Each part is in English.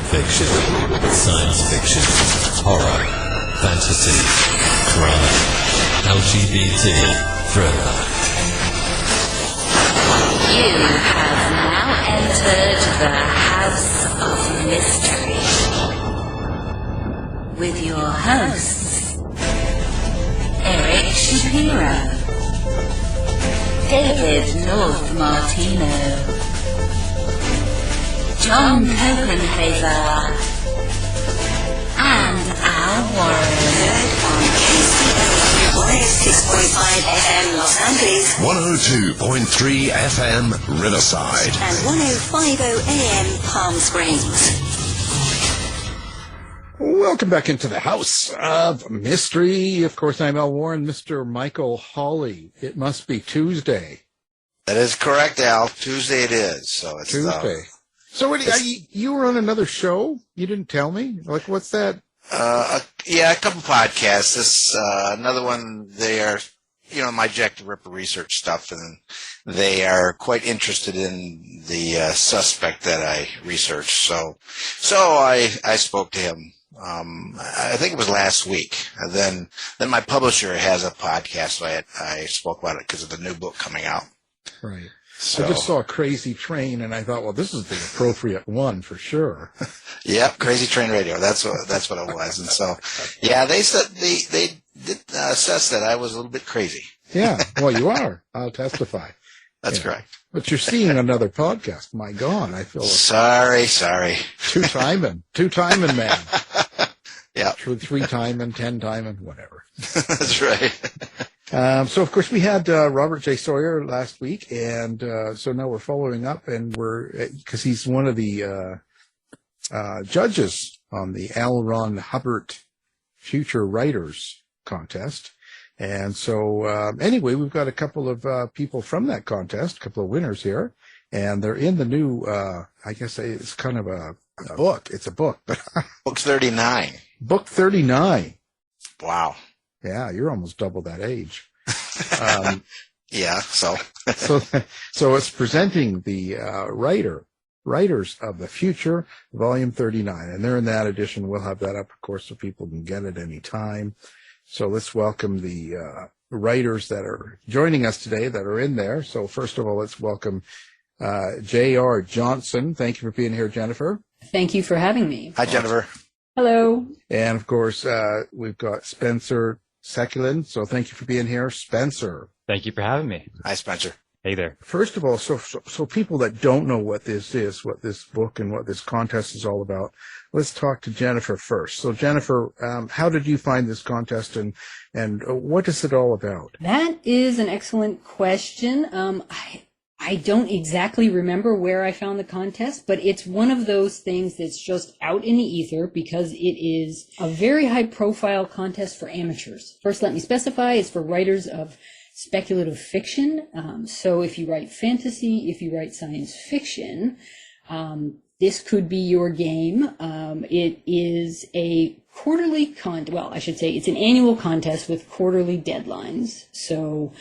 fiction, science fiction, horror, fantasy, crime, LGBT, thriller. You have now entered the House of Mystery with your hosts, Eric Shapiro, David North Martino, John Copenhaver, and Al Warren. On KCO 106.5 FM Los Angeles, 102.3 FM Riverside, and 105.0 AM Palm Springs. Welcome back into the House of Mystery. Of course, I'm Al Warren, Mr. Michael Hawley. It must be Tuesday. That is correct, Al. Tuesday it is. So it's Tuesday. So what, you were on another show? You didn't tell me? Like, what's that? Yeah, a couple podcasts. This another one. They are, my Jack the Ripper research stuff, and they are quite interested in the suspect that I researched. So I spoke to him. I think it was last week. And then my publisher has a podcast, so I spoke about it because of the new book coming out. Right. So, I just saw Crazy Train, and I thought, well, this is the appropriate one for sure. Yep, Crazy Train Radio. That's what it was. And so, yeah, they said they did assess that I was a little bit crazy. Yeah, well, you are. I'll testify. That's correct. But you're seeing another podcast. My God, I feel sorry. Two-timing man. Yeah. Three-timing, 10-timing, whatever. That's right. So, of course, we had Robert J. Sawyer last week, and so now we're following up, and because he's one of the judges on the L. Ron Hubbard Future Writers Contest. And so, anyway, we've got a couple of people from that contest, a couple of winners here, and they're in the new, I guess it's kind of a book. It's a book. But Book 39. Book 39. Wow. Yeah, you're almost double that age. Yeah, so. so it's presenting the Writers of the Future, Volume 39. And they're in that edition. We'll have that up, of course, so people can get it any time. So let's welcome the writers that are joining us today that are in there. So first of all, let's welcome J.R. Johnson. Thank you for being here, Jennifer. Thank you for having me. Hi, Jennifer. Hello. And, of course, we've got Spencer Sekulin. So thank you for being here, Spencer. Thank you for having me. Hi, Spencer. Hey there. First of all, so people that don't know what this is, what this book and what this contest is all about, let's talk to Jennifer first. So, Jennifer, how did you find this contest, and what is it all about? That is an excellent question. I don't exactly remember where I found the contest, but it's one of those things that's just out in the ether because it is a very high-profile contest for amateurs. First, let me specify, it's for writers of speculative fiction. So if you write fantasy, if you write science fiction, this could be your game. It is a quarterly it's an annual contest with quarterly deadlines. So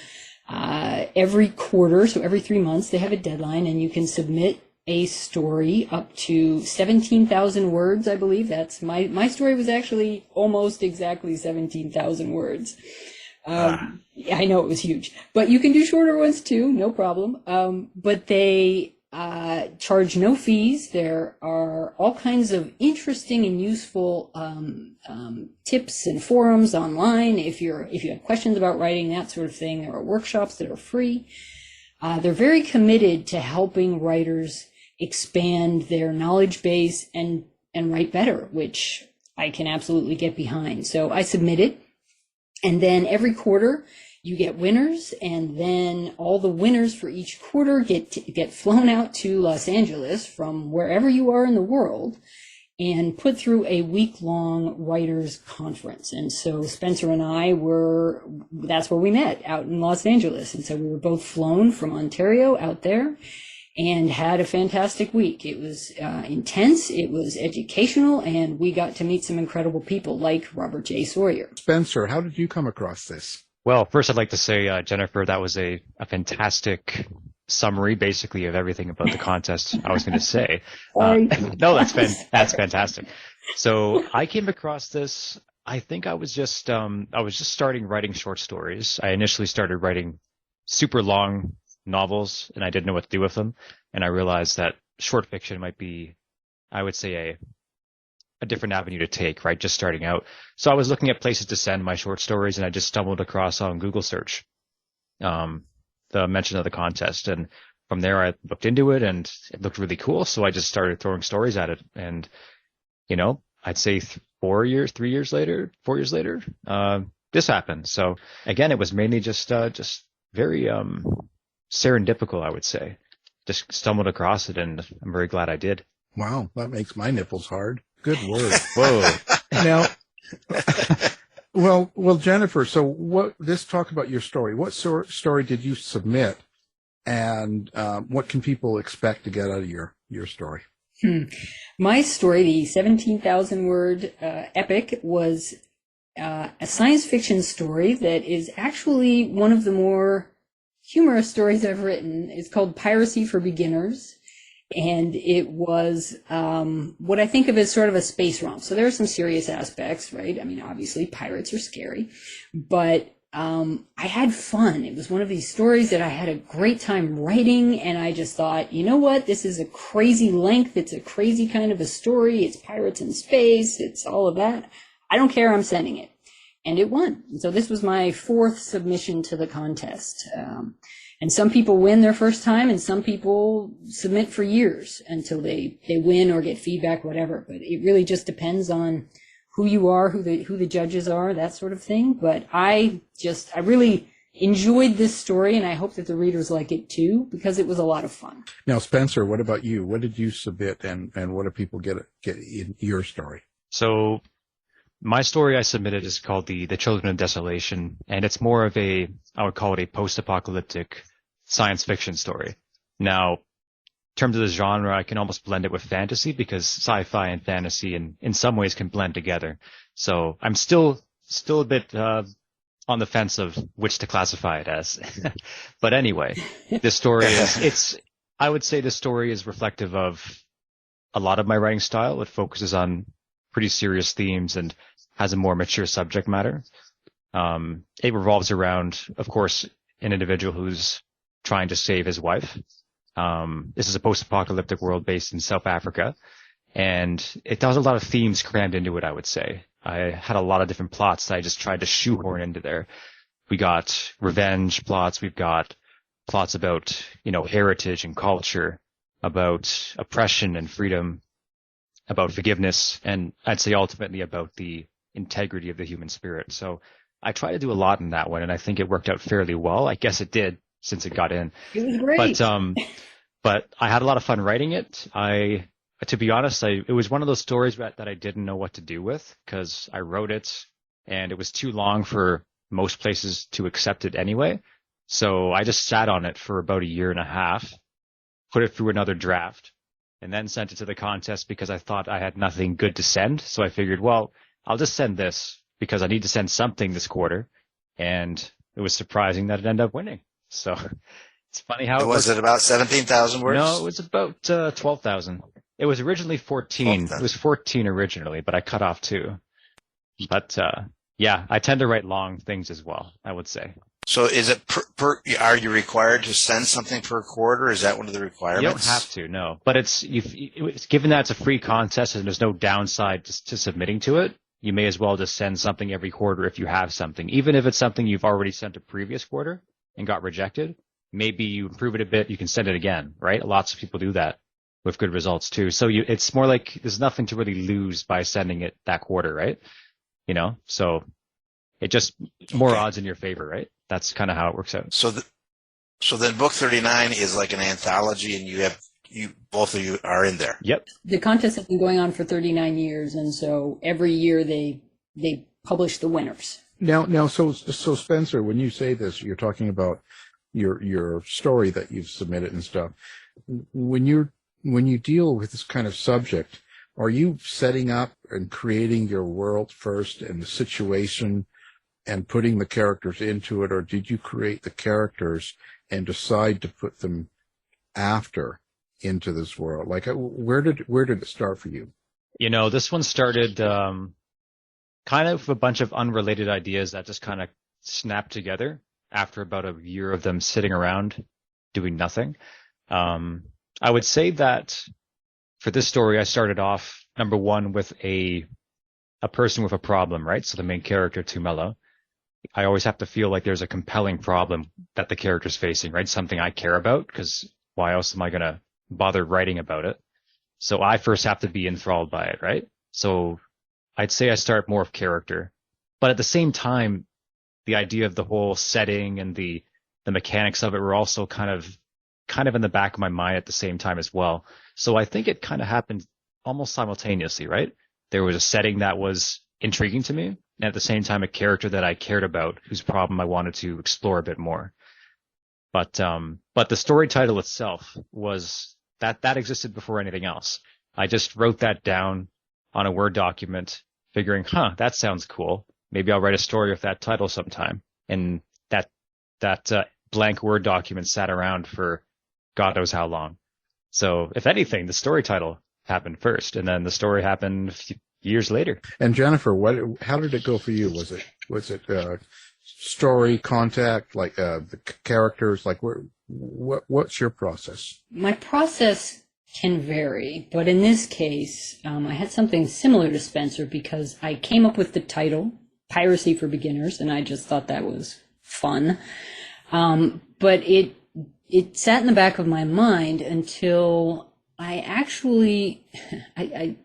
every quarter, so every 3 months, they have a deadline, and you can submit a story up to 17,000 words, I believe. That's my story was actually almost exactly 17,000 words. I know it was huge, but you can do shorter ones too, no problem. But they charge no fees. There are all kinds of interesting and useful tips and forums online. If you have questions about writing, that sort of thing, there are workshops that are free. They're very committed to helping writers expand their knowledge base and write better, which I can absolutely get behind. So I submitted. And then every quarter you get winners, and then all the winners for each quarter get flown out to Los Angeles from wherever you are in the world and put through a week-long writers conference. And so Spencer and I that's where we met, out in Los Angeles. And so we were both flown from Ontario out there and had a fantastic week. It was intense, it was educational, and we got to meet some incredible people like Robert J. Sawyer. Spencer, how did you come across this? Well, first I'd like to say, Jennifer, that was a fantastic summary basically of everything about the contest I was going to say. Sorry. No, that's fantastic. So I came across this. I think I was just starting writing short stories. I initially started writing super long novels, and I didn't know what to do with them. And I realized that short fiction might be, I would say, a different avenue to take, right? Just starting out. So I was looking at places to send my short stories, and I just stumbled across on Google search the mention of the contest. And from there, I looked into it, and it looked really cool. So I just started throwing stories at it. And, I'd say 4 years later, this happened. So again, it was mainly just very serendipical, I would say. Just stumbled across it, and I'm very glad I did. Wow, that makes my nipples hard. Good word. Whoa. Now, well, Jennifer, so let's talk about your story. What story did you submit, and what can people expect to get out of your story? My story, the 17,000 word epic, was a science fiction story that is actually one of the more humorous stories I've written. It's called Piracy for Beginners. And it was what I think of as sort of a space romp. So there are some serious aspects, right? I mean, obviously pirates are scary, but I had fun. It was one of these stories that I had a great time writing, and I just thought, you know what? This is a crazy length. It's a crazy kind of a story. It's pirates in space. It's all of that. I don't care. I'm sending it. And it won. And so this was my 4th submission to the contest. And some people win their first time, and some people submit for years until they win or get feedback, whatever. But it really just depends on who you are, who the judges are, that sort of thing. But I really enjoyed this story, and I hope that the readers like it too, because it was a lot of fun. Now, Spencer, what about you? What did you submit, and what do people get in your story? So my story I submitted is called The Children of Desolation, and it's more of I would call it a post-apocalyptic science fiction story. Now, in terms of the genre, I can almost blend it with fantasy, because sci-fi and fantasy in some ways can blend together. So I'm still a bit on the fence of which to classify it as. But anyway, this story I would say this story is reflective of a lot of my writing style. It focuses on pretty serious themes and has a more mature subject matter. It revolves around, of course, an individual who's trying to save his wife. This is a post-apocalyptic world based in South Africa, and it does a lot of themes crammed into it, I would say. I had a lot of different plots that I just tried to shoehorn into there. We got revenge plots. We've got plots about, heritage and culture, about oppression and freedom, about forgiveness, and I'd say ultimately about the integrity of the human spirit. So I tried to do a lot in that one, and I think it worked out fairly well. I guess it did, since it got in. It was great. But I had a lot of fun writing it. To be honest, it was one of those stories that I didn't know what to do with, because I wrote it and it was too long for most places to accept it anyway. So I just sat on it for about 1.5 years, put it through another draft, and then sent it to the contest because I thought I had nothing good to send. So I figured, well, I'll just send this because I need to send something this quarter. And it was surprising that it ended up winning. So it's funny how was it about 17,000 words? No, it was about 12,000. It was originally 14. 12,000. It was 14 originally, but I cut off 2. But yeah, I tend to write long things as well, I would say. So is it are you required to send something per quarter? Is that one of the requirements? You don't have to, no. But it's given that it's a free contest and there's no downside to submitting to it, you may as well just send something every quarter if you have something. Even if it's something you've already sent a previous quarter and got rejected, maybe you improve it a bit, you can send it again, right? Lots of people do that with good results too. So it's more like there's nothing to really lose by sending it that quarter, right? So it just more odds in your favor, right? That's kind of how it works out. So then book 39 is like an anthology, and you both of you are in there. Yep. The contest has been going on for 39 years, and so every year they publish the winners. Now, so Spencer, when you say this, you're talking about your story that you've submitted and stuff. When you deal with this kind of subject, are you setting up and creating your world first and the situation and putting the characters into it, or did you create the characters and decide to put them after into this world? Like, where did it start for you? This one started kind of a bunch of unrelated ideas that just kind of snapped together after about a year of them sitting around doing nothing. I would say that for this story, I started off, number one, with a person with a problem, right? So the main character, Tumelo. I always have to feel like there's a compelling problem that the character's facing, right? Something I care about, because why else am I going to bother writing about it? So I first have to be enthralled by it, right? So I'd say I start more of character. But at the same time, the idea of the whole setting and the mechanics of it were also kind of in the back of my mind at the same time as well. So I think it kind of happened almost simultaneously, right? There was a setting that was intriguing to me, and at the same time, a character that I cared about, whose problem I wanted to explore a bit more. But the story title itself was that existed before anything else. I just wrote that down on a Word document, figuring, that sounds cool. Maybe I'll write a story with that title sometime. And that blank Word document sat around for God knows how long. So if anything, the story title happened first, and then the story happened a few years later. And Jennifer, how did it go for you? Was it story, contact, like the characters? Like, what's your process? My process can vary, but in this case, I had something similar to Spencer because I came up with the title, Piracy for Beginners, and I just thought that was fun. But it sat in the back of my mind until I actually, I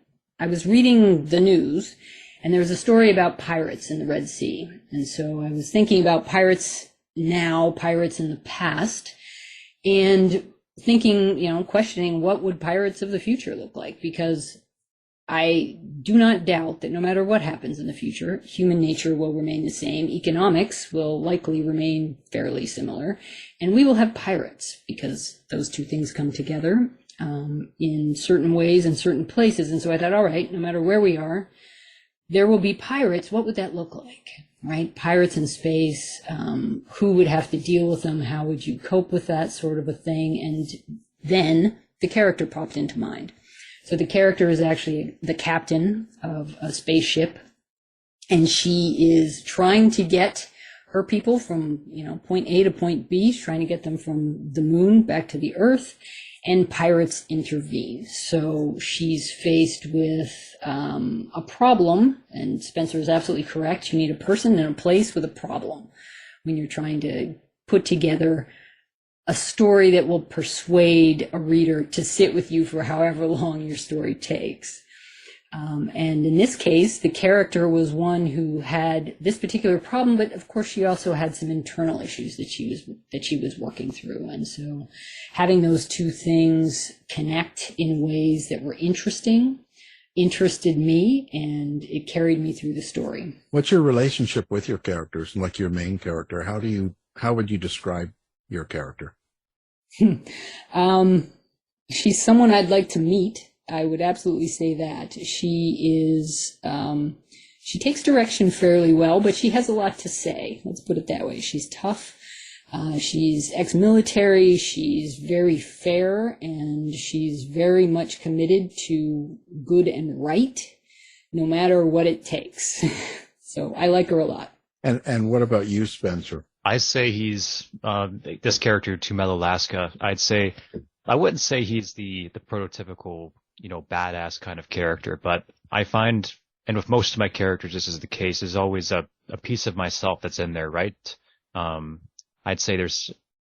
was reading the news, and there was a story about pirates in the Red Sea. And so I was thinking about pirates now, pirates in the past, and thinking, questioning what would pirates of the future look like? Because I do not doubt that no matter what happens in the future, human nature will remain the same. Economics will likely remain fairly similar, and we will have pirates because those two things come together in certain ways in certain places. And so I thought, all right, no matter where we are, there will be pirates. What would that look like, right? Pirates in space, who would have to deal with them? How would you cope with that sort of a thing? And then the character popped into mind. So the character is actually the captain of a spaceship, and she is trying to get her people from, point A to point B. She's trying to get them from the moon back to the Earth, and pirates intervene. So she's faced with a problem, and Spencer is absolutely correct. You need a person and a place with a problem when you're trying to put together a story that will persuade a reader to sit with you for however long your story takes. And in this case, the character was one who had this particular problem, but of course she also had some internal issues that she was working through. And so having those two things connect in ways that were interested me, and it carried me through the story. What's your relationship with your characters, like your main character? How would you describe your character? She's someone I'd like to meet. I would absolutely say that. She is, she takes direction fairly well, but she has a lot to say. Let's put it that way. She's tough. She's ex-military. She's very fair, and she's very much committed to good and right, no matter what it takes. So I like her a lot. And what about you, Spencer? I say he's this character, Tumelo Alaska. I wouldn't say he's the prototypical, badass kind of character, but I find, and with most of my characters, this is the case, there's always a piece of myself that's in there, right? I'd say there's,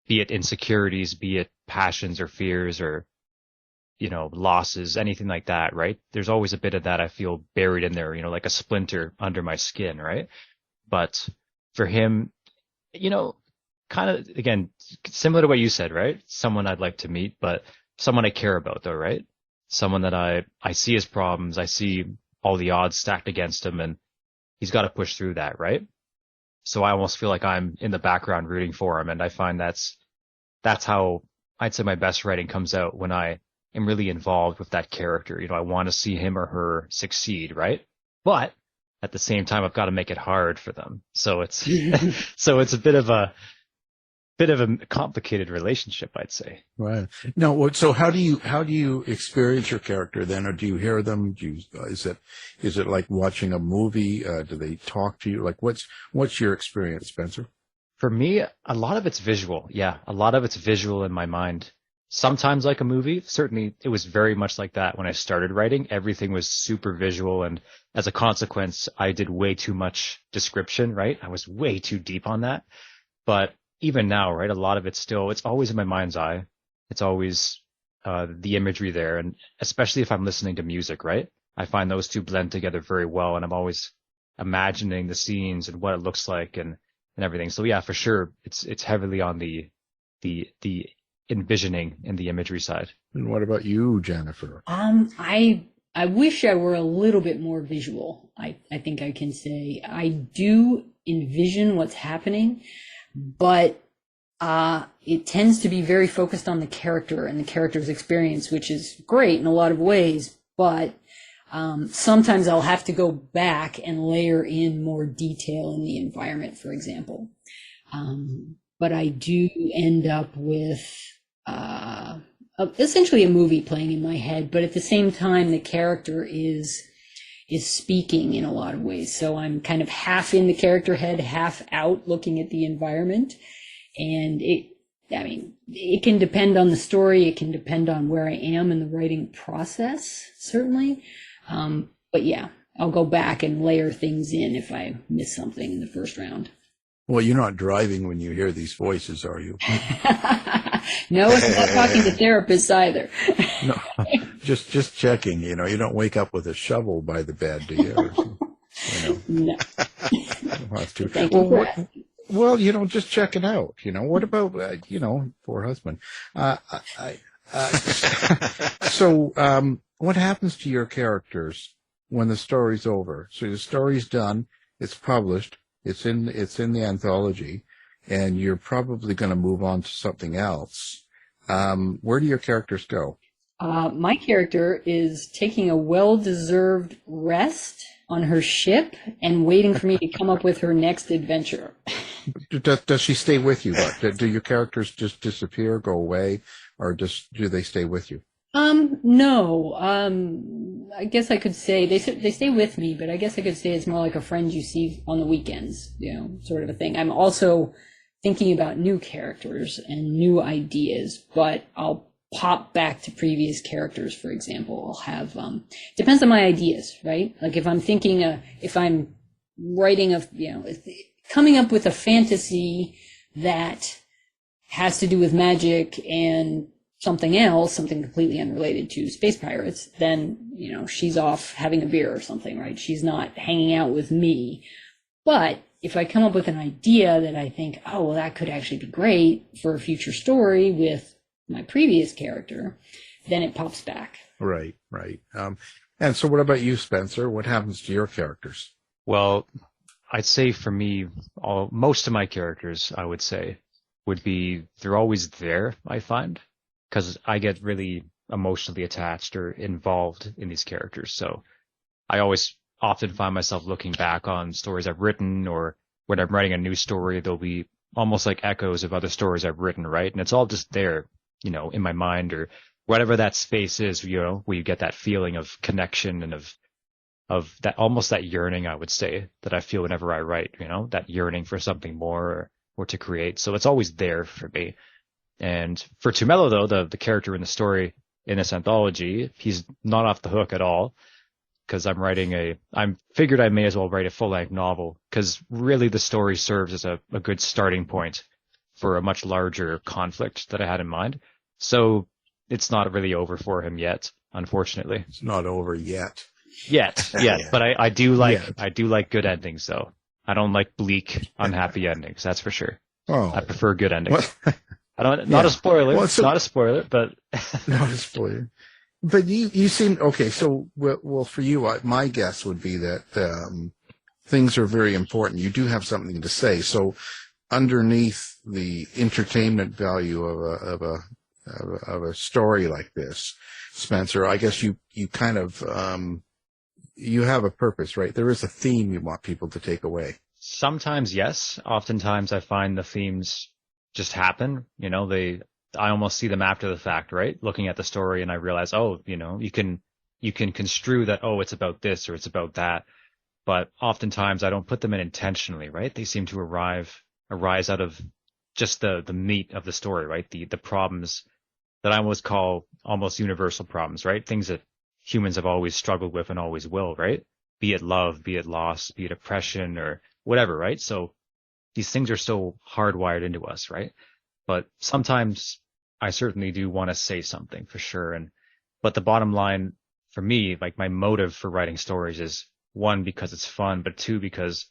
be it insecurities, be it passions or fears or, losses, anything like that, right? There's always a bit of that I feel buried in there, like a splinter under my skin, right? But for him, kind of, again, similar to what you said, right? Someone I'd like to meet, but someone I care about, though, right? Someone that I see his problems, I see all the odds stacked against him, and he's got to push through that, right? So I almost feel like I'm in the background rooting for him, and I find that's how I'd say my best writing comes out, when I am really involved with that character. I want to see him or her succeed, right? But at the same time, I've got to make it hard for them. So it's a bit of a bit of a complicated relationship, I'd say. Right. No. So how do you experience your character then, or do you hear them? Is it like watching a movie? Do they talk to you? Like what's your experience, Spencer? For me, a lot of it's visual. Yeah, a lot of it's visual in my mind. Sometimes like a movie. Certainly, it was very much like that when I started writing. Everything was super visual, and as a consequence, I did way too much description, right? I was way too deep on that. But even now, right, a lot of it's always in my mind's eye. It's always the imagery there. And especially if I'm listening to music, right? I find those two blend together very well. And I'm always imagining the scenes and what it looks like and everything. So yeah, for sure, it's heavily on the envisioning and the imagery side. And what about you, Jennifer? I wish I were a little bit more visual. I think I can say I do envision what's happening, but it tends to be very focused on the character and the character's experience, which is great in a lot of ways, but sometimes I'll have to go back and layer in more detail in the environment, for example. But I do end up with essentially a movie playing in my head, but at the same time, the character is speaking in a lot of ways. So I'm kind of half in the character head, half out looking at the environment. And it can depend on the story. It can depend on where I am in the writing process, certainly. But yeah, I'll go back and layer things in if I miss something in the first round. Well, you're not driving when you hear these voices, are you? No, it's not talking to therapists either. No, just checking. You don't wake up with a shovel by the bed, do you? No. That's too. Thank you for that. Well, just check it out. What about, poor husband. So, what happens to your characters when the story's over? So the story's done, it's published, it's in the anthology, and you're probably going to move on to something else. Where do your characters go? My character is taking a well-deserved rest on her ship and waiting for me to come up with her next adventure. Does she stay with you? Do your characters just disappear, go away, or do they stay with you? No. I guess I could say they stay with me, but I guess I could say it's more like a friend you see on the weekends, sort of a thing. I'm also thinking about new characters and new ideas, but I'll pop back to previous characters. For example, I'll have depends on my ideas, right? Like if I'm writing coming up with a fantasy that has to do with magic and something else, something completely unrelated to space pirates, then, she's off having a beer or something, right? She's not hanging out with me. But if I come up with an idea that I think, oh, well, that could actually be great for a future story with my previous character, then it pops back. Right. And so what about you, Spencer? What happens to your characters? Well, I'd say for me, most of my characters, I would say, they're always there, I find, because I get really emotionally attached or involved in these characters. So I often find myself looking back on stories I've written, or when I'm writing a new story, there'll be almost like echoes of other stories I've written, right? And it's all just there, in my mind, or whatever that space is, where you get that feeling of connection and of that, almost that yearning, I would say, that I feel whenever I write, that yearning for something more or to create. So it's always there for me. And for Tumelo, though, the character in the story in this anthology, he's not off the hook at all, because I figured I may as well write a full-length novel, because really the story serves as a good starting point for a much larger conflict that I had in mind. So it's not really over for him yet, unfortunately. It's not over yet. Yet. But I do like good endings, though. I don't like bleak, unhappy endings, that's for sure. Oh. I prefer good endings. Not a spoiler. Well, not a spoiler, but not a spoiler. But you seem okay. So, well, for you, my guess would be that things are very important. You do have something to say. So, underneath the entertainment value of a story like this, Spencer, I guess you kind of you have a purpose, right? There is a theme you want people to take away. Sometimes, yes. Oftentimes, I find the themes just happen. I almost see them after the fact, right? Looking at the story, and I realize, oh, you can construe that, oh, it's about this or it's about that. But oftentimes I don't put them in intentionally, right? They seem to arise out of just the meat of the story, right? The problems that I almost call almost universal problems, right? Things that humans have always struggled with and always will, right? Be it love, be it loss, be it oppression, or whatever, right? So these things are so hardwired into us, right? But sometimes I certainly do want to say something for sure. But the bottom line for me, like my motive for writing stories is, one, because it's fun, but two, because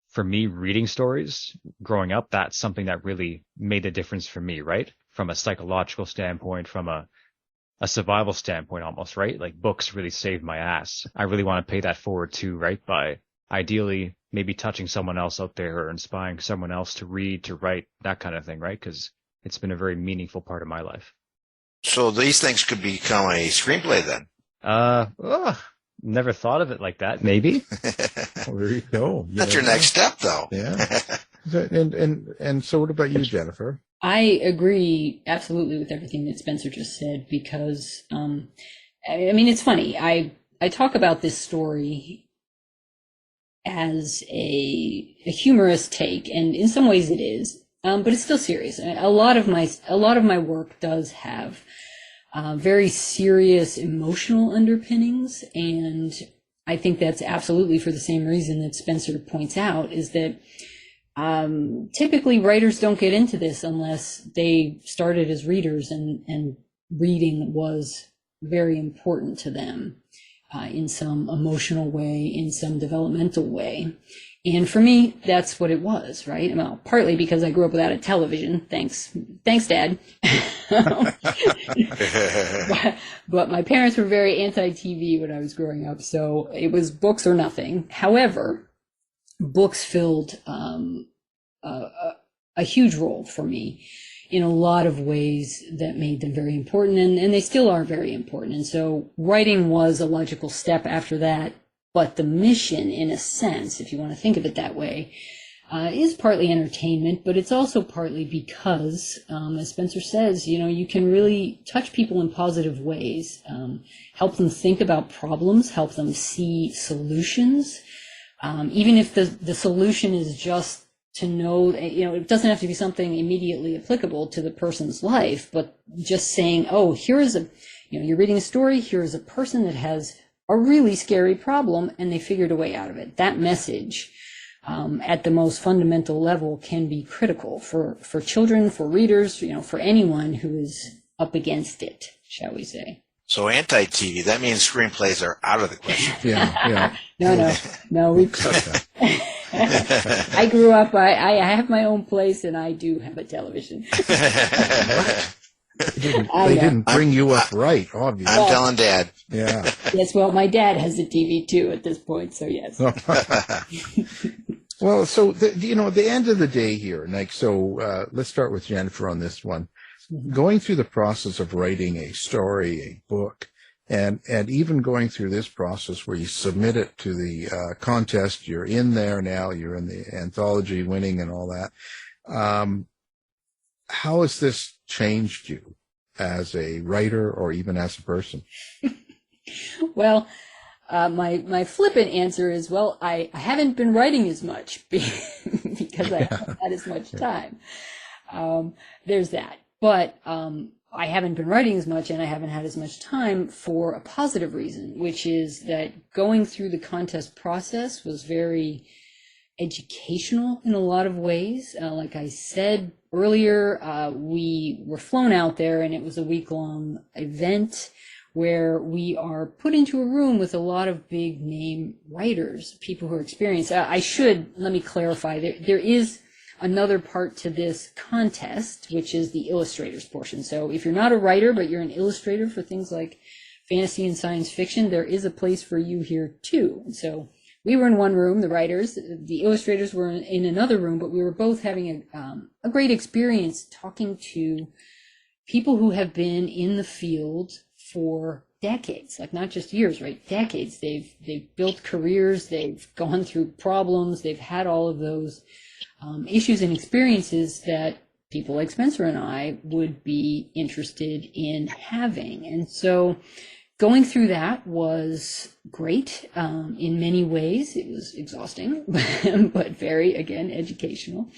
for me, reading stories growing up, that's something that really made a difference for me, right? From a psychological standpoint, from a survival standpoint almost, right? Like books really saved my ass. I really want to pay that forward too, right? By ideally maybe touching someone else out there or inspiring someone else to read, to write, that kind of thing, right? Because it's been a very meaningful part of my life. So these things could become a screenplay then? Never thought of it like that. Maybe. Well, there you go. That's your next step, though. Yeah. And so what about you, Jennifer? I agree absolutely with everything that Spencer just said, because, it's funny. I talk about this story as a humorous take, and in some ways it is, but it's still serious. A lot of my work does have very serious emotional underpinnings, and I think that's absolutely for the same reason that Spencer points out, is that typically writers don't get into this unless they started as readers, and reading was very important to them in some emotional way, in some developmental way. And for me, that's what it was, right? Well, partly because I grew up without a television. Thanks, Dad. But my parents were very anti-TV when I was growing up, so it was books or nothing. However, books filled a huge role for me in a lot of ways that made them very important, and they still are very important. And so writing was a logical step after that. But the mission, in a sense, if you want to think of it that way, is partly entertainment, but it's also partly because, as Spencer says, you can really touch people in positive ways, help them think about problems, help them see solutions, even if the solution is just to know, it doesn't have to be something immediately applicable to the person's life, but just saying, oh, you're reading a story, here's a person that has a really scary problem, and they figured a way out of it. That message, at the most fundamental level, can be critical for children, for readers, for anyone who is up against it, shall we say. So anti-TV, that means screenplays are out of the question. Yeah. No. I grew up, I have my own place, and I do have a television. They didn't bring you up right, obviously. I'm telling Dad. Yeah. Yes, well, my dad has a TV too at this point, so yes. Well, so at the end of the day here, let's start with Jennifer on this one. Mm-hmm. Going through the process of writing a story, a book, and even going through this process where you submit it to the contest, you're in there now, you're in the anthology winning and all that. How has this changed you as a writer or even as a person? Well, my flippant answer is, well, I haven't been writing as much because I haven't had as much time. There's that. But I haven't been writing as much, and I haven't had as much time for a positive reason, which is that going through the contest process was very educational in a lot of ways. Like I said earlier, we were flown out there, and it was a week-long event where we are put into a room with a lot of big name writers, people who are experienced. Let me clarify, there is another part to this contest, which is the illustrators portion. So if you're not a writer, but you're an illustrator for things like fantasy and science fiction, there is a place for you here too. And so we were in one room, the writers, the illustrators were in another room, but we were both having a great experience talking to people who have been in the field for decades, like not just years, right? Decades. They've built careers, they've gone through problems, they've had all of those issues and experiences that people like Spencer and I would be interested in having. And so going through that was great. In many ways, it was exhausting, but very, again, educational.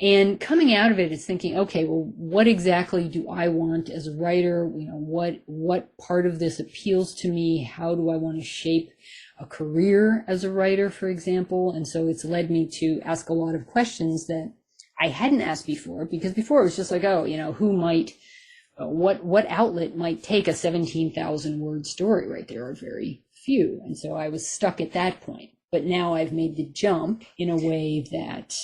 And coming out of it is thinking, okay, well, what exactly do I want as a writer? What part of this appeals to me? How do I want to shape a career as a writer, for example? And so it's led me to ask a lot of questions that I hadn't asked before, because before it was just like, who might, what outlet might take a 17,000 word story, right? There are very few. And so I was stuck at that point. But now I've made the jump in a way that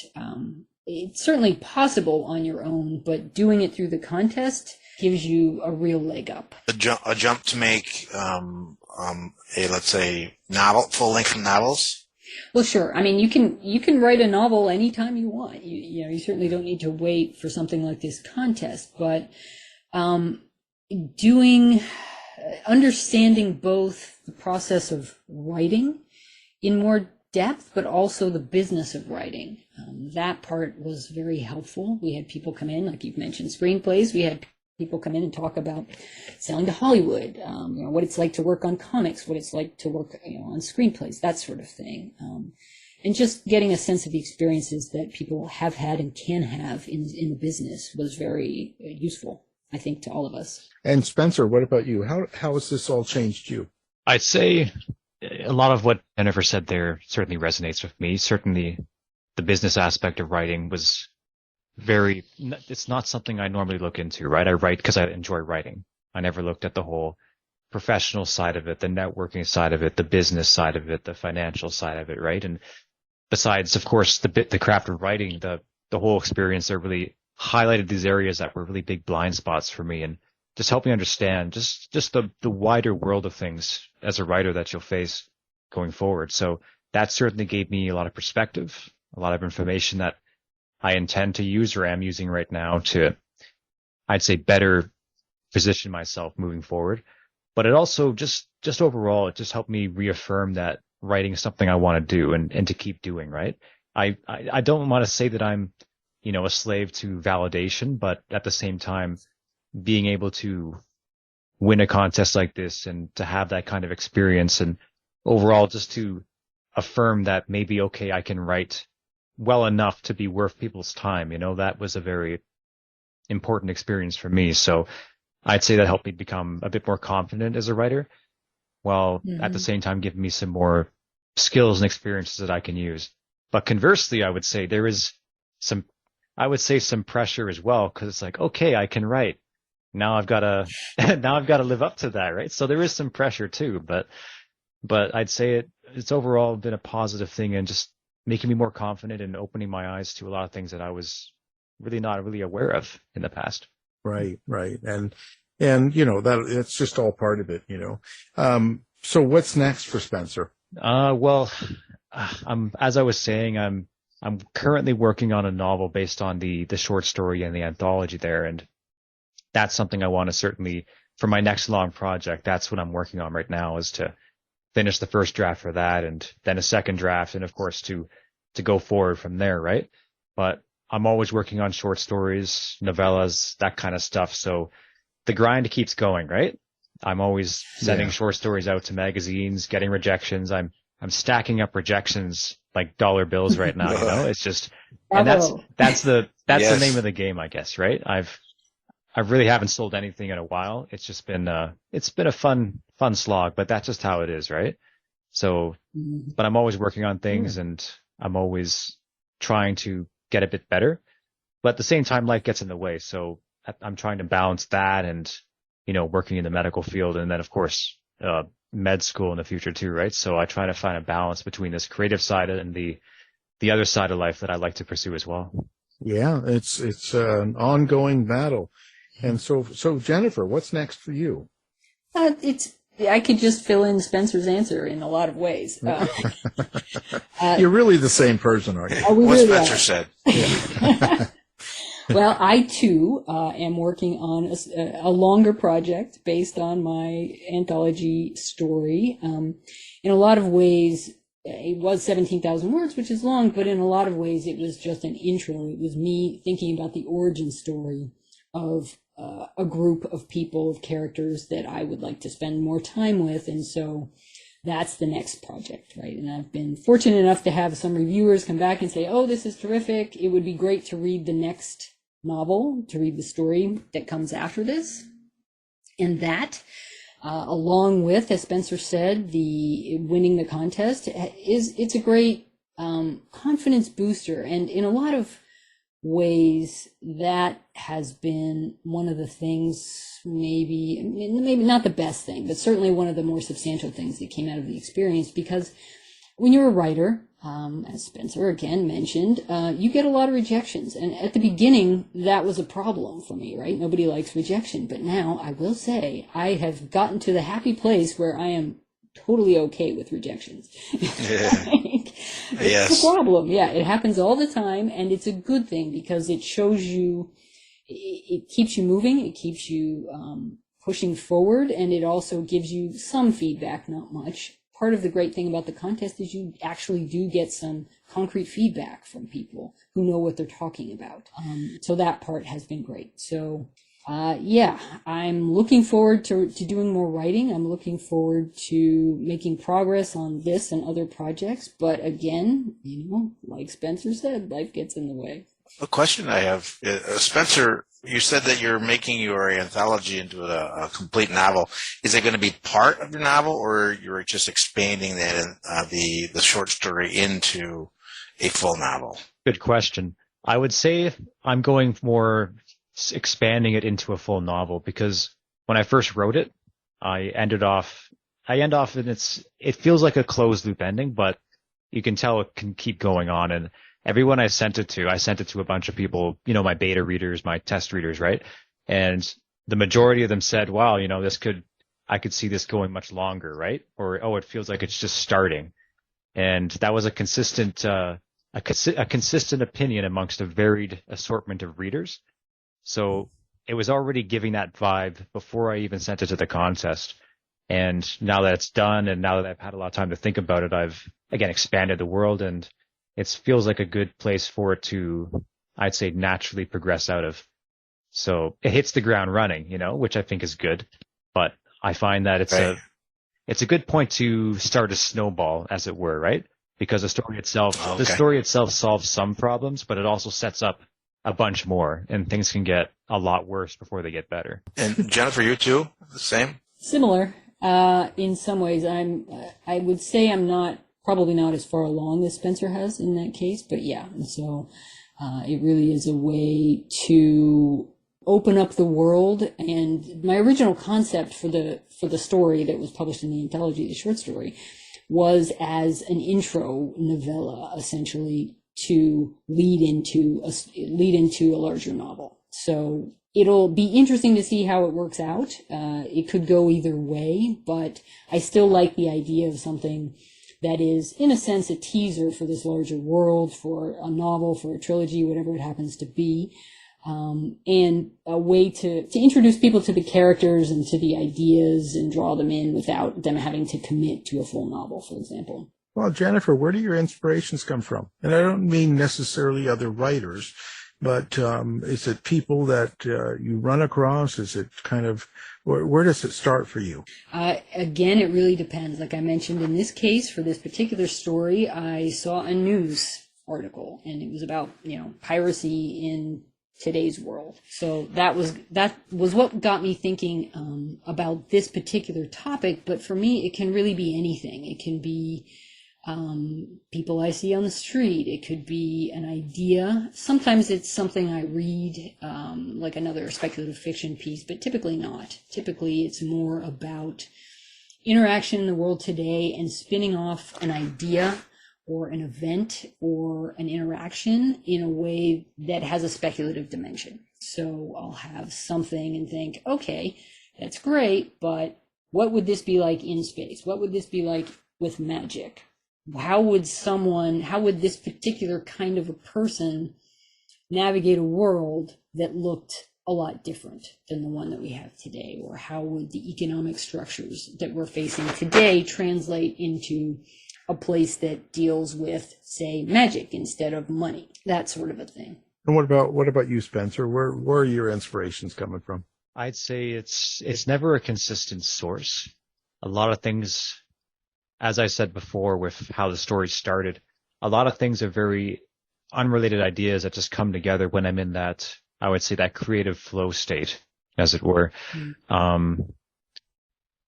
it's certainly possible on your own, but doing it through the contest gives you a real leg up. A jump to make let's say, full-length novels? Well, sure. I mean, you can write a novel anytime you want. You certainly don't need to wait for something like this contest, but understanding both the process of writing in more depth, but also the business of writing. That part was very helpful. We had people come in, like you've mentioned, screenplays. We had people come in and talk about selling to Hollywood, what it's like to work on comics, what it's like to work on screenplays, that sort of thing. And just getting a sense of the experiences that people have had and can have in the business was very useful, I think, to all of us. And Spencer, what about you? How has this all changed you? I'd say a lot of what Jennifer said there certainly resonates with me. Certainly the business aspect of writing was it's not something I normally look into, right? I write because I enjoy writing. I never looked at the whole professional side of it, the networking side of it, the business side of it, the financial side of it, right? And besides, of course, the craft of writing, the whole experience there really highlighted these areas that were really big blind spots for me, and just helped me understand just the wider world of things as a writer that you'll face going forward. So that certainly gave me a lot of perspective, a lot of information that I intend to use or am using right now to, I'd say, better position myself moving forward. But it also just overall, it just helped me reaffirm that writing is something I want to do and to keep doing, right? I don't want to say that I'm, a slave to validation, but at the same time, being able to win a contest like this and to have that kind of experience and overall just to affirm that maybe, okay, I can write well enough to be worth people's time. That was a very important experience for me. So I'd say that helped me become a bit more confident as a writer, while at the same time giving me some more skills and experiences that I can use. But conversely, I would say there is some pressure as well, because it's like, okay, I can write. Now I've got to live up to that, right? So there is some pressure too, but I'd say it's overall been a positive thing and just making me more confident and opening my eyes to a lot of things that I was really not really aware of in the past. Right. And that it's just all part of it, So what's next for Spencer? As I was saying, I'm currently working on a novel based on the short story and the anthology there, and that's something I want to certainly, for my next long project, that's what I'm working on right now, is to finish the first draft for that, and then a second draft, and of course to go forward from there, right? But I'm always working on short stories, novellas, that kind of stuff. So the grind keeps going, right? I'm always sending short stories out to magazines, getting rejections. I'm stacking up rejections like dollar bills right now. It's just, and that's the name of the game, I guess, right? I really haven't sold anything in a while. It's just been a fun slog, but that's just how it is, right? So, but I'm always working on things and I'm always trying to get a bit better, but at the same time, life gets in the way. So I'm trying to balance that and, working in the medical field, and then of course, med school in the future too, right? So I try to find a balance between this creative side and the other side of life that I like to pursue as well. Yeah, it's an ongoing battle. And so Jennifer, what's next for you? I could just fill in Spencer's answer in a lot of ways. You're really the same person, aren't you? What really Spencer said. Yeah. Well, I too am working on a longer project based on my anthology story. In a lot of ways, it was 17,000 words, which is long, but in a lot of ways it was just an intro. It was me thinking about the origin story of a group of people, of characters that I would like to spend more time with. And so that's the next project, right? And I've been fortunate enough to have some reviewers come back and say, oh, this is terrific. It would be great to read the next novel, to read the story that comes after this. And that, along with, as Spencer said, the winning the contest, it's a great confidence booster. And in a lot of ways, that has been one of the things, maybe not the best thing, but certainly one of the more substantial things that came out of the experience. Because when you're a writer, as Spencer again mentioned, you get a lot of rejections. And at the beginning, that was a problem for me, right? Nobody likes rejection. But now I will say I have gotten to the happy place where I am totally okay with rejections. It's a problem. Yeah, it happens all the time. And it's a good thing because it shows you, it keeps you moving. It keeps you pushing forward. And it also gives you some feedback, not much. Part of the great thing about the contest is you actually do get some concrete feedback from people who know what they're talking about. So that part has been great. So, yeah, I'm looking forward to doing more writing. I'm looking forward to making progress on this and other projects. But again, like Spencer said, life gets in the way. A question I have, Spencer, you said that you're making your anthology into a complete novel. Is it going to be part of your novel, or you're just expanding that the short story into a full novel? Good question. I would say I'm going more expanding it into a full novel, because when I first wrote it, I end off and it feels like a closed loop ending, but you can tell it can keep going on. And everyone I sent it to a bunch of people, my beta readers, my test readers, right? And the majority of them said, wow, I could see this going much longer, right? Or, oh, it feels like it's just starting. And that was a consistent opinion amongst a varied assortment of readers. So it was already giving that vibe before I even sent it to the contest. And now that it's done, and now that I've had a lot of time to think about it, I've, again, expanded the world, and it feels like a good place for it to, I'd say, naturally progress out of. So it hits the ground running, which I think is good. But I find that it's a good point to start a snowball, as it were, right? Because the story itself solves some problems, but it also sets up a bunch more, and things can get a lot worse before they get better. And Jennifer, you too? The same? Similar. In some ways, I would say I'm probably not as far along as Spencer has in that case, but yeah. And so it really is a way to open up the world. And my original concept for the story that was published in the anthology, the short story, was as an intro novella, essentially, to lead into a larger novel. So it'll be interesting to see how it works out. It could go either way, but I still like the idea of something that is, in a sense, a teaser for this larger world, for a novel, for a trilogy, whatever it happens to be, and a way to introduce people to the characters and to the ideas and draw them in without them having to commit to a full novel, for example. Well, Jennifer, where do your inspirations come from? And I don't mean necessarily other writers, but is it people that you run across? Is it kind of, where does it start for you? Again, it really depends. Like I mentioned, in this case, for this particular story, I saw a news article, and it was about, piracy in today's world. So that was what got me thinking about this particular topic. But for me, it can really be anything. It can be people I see on the street. It could be an idea. Sometimes it's something I read, like another speculative fiction piece, but typically not. Typically, it's more about interaction in the world today and spinning off an idea or an event or an interaction in a way that has a speculative dimension. So I'll have something and think, okay, that's great, but what would this be like in space? What would this be like with magic? How would this particular kind of a person navigate a world that looked a lot different than the one that we have today? Or how would the economic structures that we're facing today translate into a place that deals with, say, magic instead of money, that sort of a thing. And what about you, Spencer? Where are your inspirations coming from? I'd say it's never a consistent source. A lot of things, as I said before, with how the story started, a lot of things are very unrelated ideas that just come together when I'm in that, I would say, that creative flow state, as it were.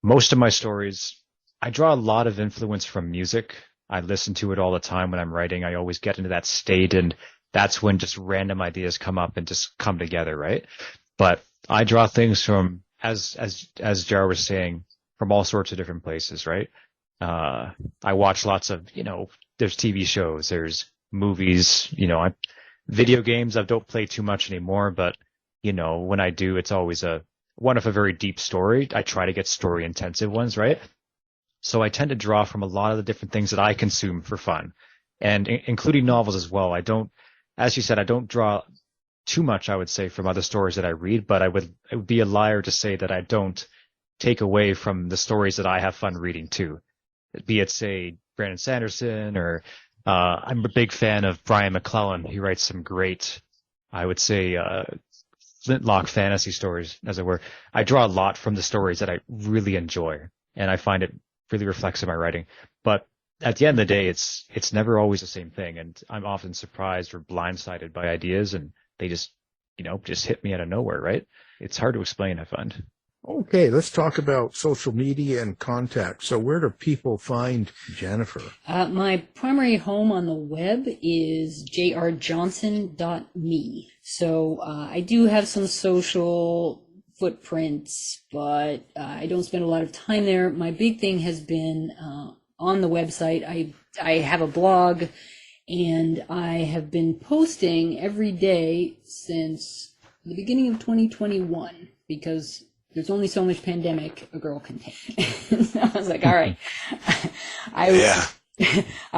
Most of my stories, I draw a lot of influence from music. I listen to it all the time when I'm writing. I always get into that state, and that's when just random ideas come up and just come together, right? But I draw things from, as Jar was saying, from all sorts of different places, right? I watch lots of, there's TV shows, there's movies, video games I don't play too much anymore, but, when I do, it's always one of a very deep story. I try to get story intensive ones, right? So I tend to draw from a lot of the different things that I consume for fun, and including novels as well. I don't, as you said, I don't draw too much, I would say, from other stories that I read, but it would be a liar to say that I don't take away from the stories that I have fun reading too. Be it, say, Brandon Sanderson, or I'm a big fan of Brian McClellan. He writes some great, I would say, flintlock fantasy stories, as it were. I draw a lot from the stories that I really enjoy, and I find it really reflects in my writing. But at the end of the day, it's never always the same thing, and I'm often surprised or blindsided by ideas, and they just hit me out of nowhere, right? It's hard to explain, I find. Okay, let's talk about social media and contact. So where do people find Jennifer? My primary home on the web is jrjohnson.me. So I do have some social footprints, but I don't spend a lot of time there. My big thing has been on the website. I have a blog, and I have been posting every day since the beginning of 2021, because there's only so much pandemic a girl can take. So I was like, all right. I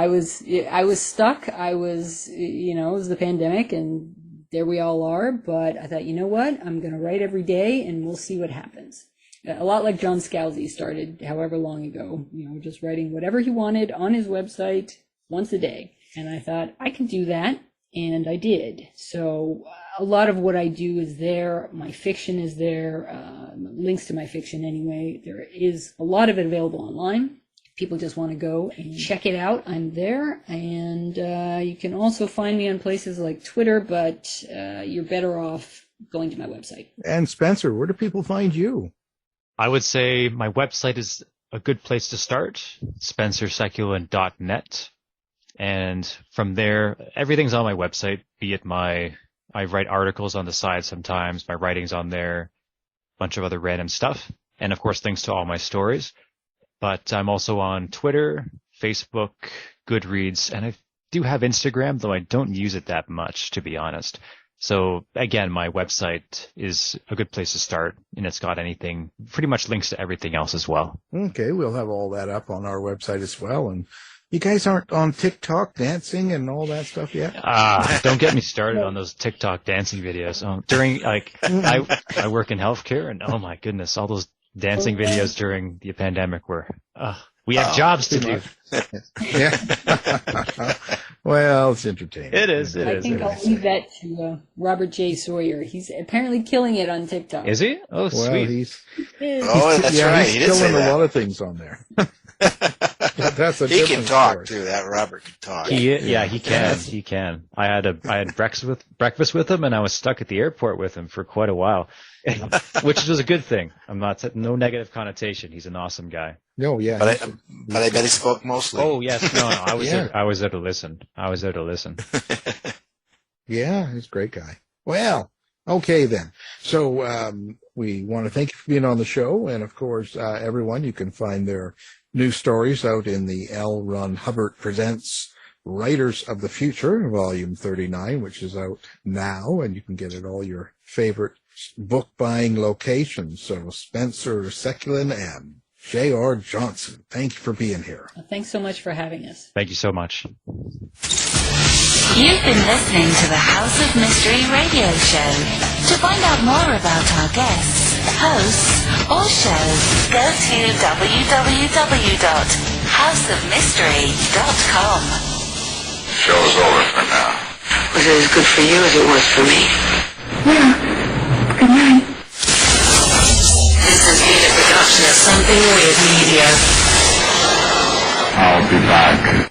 was stuck. It was the pandemic, and there we all are. But I thought, you know what? I'm going to write every day, and we'll see what happens. A lot like John Scalzi started however long ago, just writing whatever he wanted on his website once a day. And I thought, I can do that. And I did. So a lot of what I do is there. My fiction is there. Links to my fiction anyway. There is a lot of it available online. If people just want to go and check it out, I'm there. And you can also find me on places like Twitter, but you're better off going to my website. And Spencer, where do people find you? I would say my website is a good place to start, spencersekulin.net. And from there, everything's on my website, be it I write articles on the side sometimes, my writing's on there, a bunch of other random stuff, and of course links to all my stories. But I'm also on Twitter, Facebook, Goodreads, and I do have Instagram, though I don't use it that much, to be honest. So again, my website is a good place to start, and it's got pretty much links to everything else as well. Okay, we'll have all that up on our website as well. And you guys aren't on TikTok dancing and all that stuff yet? Don't get me started on those TikTok dancing videos. I work in healthcare, and oh my goodness, all those dancing videos during the pandemic we have jobs to do. Yeah. Well, it's entertaining. It is. I think I'll leave that to Robert J. Sawyer. He's apparently killing it on TikTok. Is he? Oh, sweet. He's that's right. He's killing a lot of things on there. That's a he can talk story. too. That Robert can talk. He can. He can. I had breakfast with him, and I was stuck at the airport with him for quite a while, which was a good thing. No negative connotation. He's an awesome guy. No, yeah. But I bet he spoke mostly. Oh yes, no. I was there. I was there to listen. Yeah, he's a great guy. Well, okay then. So we want to thank you for being on the show, and of course, everyone, you can find their new stories out in the L. Ron Hubbard Presents Writers of the Future, Volume 39, which is out now, and you can get it all your favorite book buying locations. So Spencer Sekulin and J.R. Johnson, thank you for being here. Thanks so much for having us. Thank you so much. You've been listening to the House of Mystery radio show. To find out more about our guests, hosts, or shows, go to www.houseofmystery.com. thehouseofmystery.com. Show's over for now. Was it as good for you as it was for me? Yeah. Good night. This has been a production of Something Weird Media. I'll be back.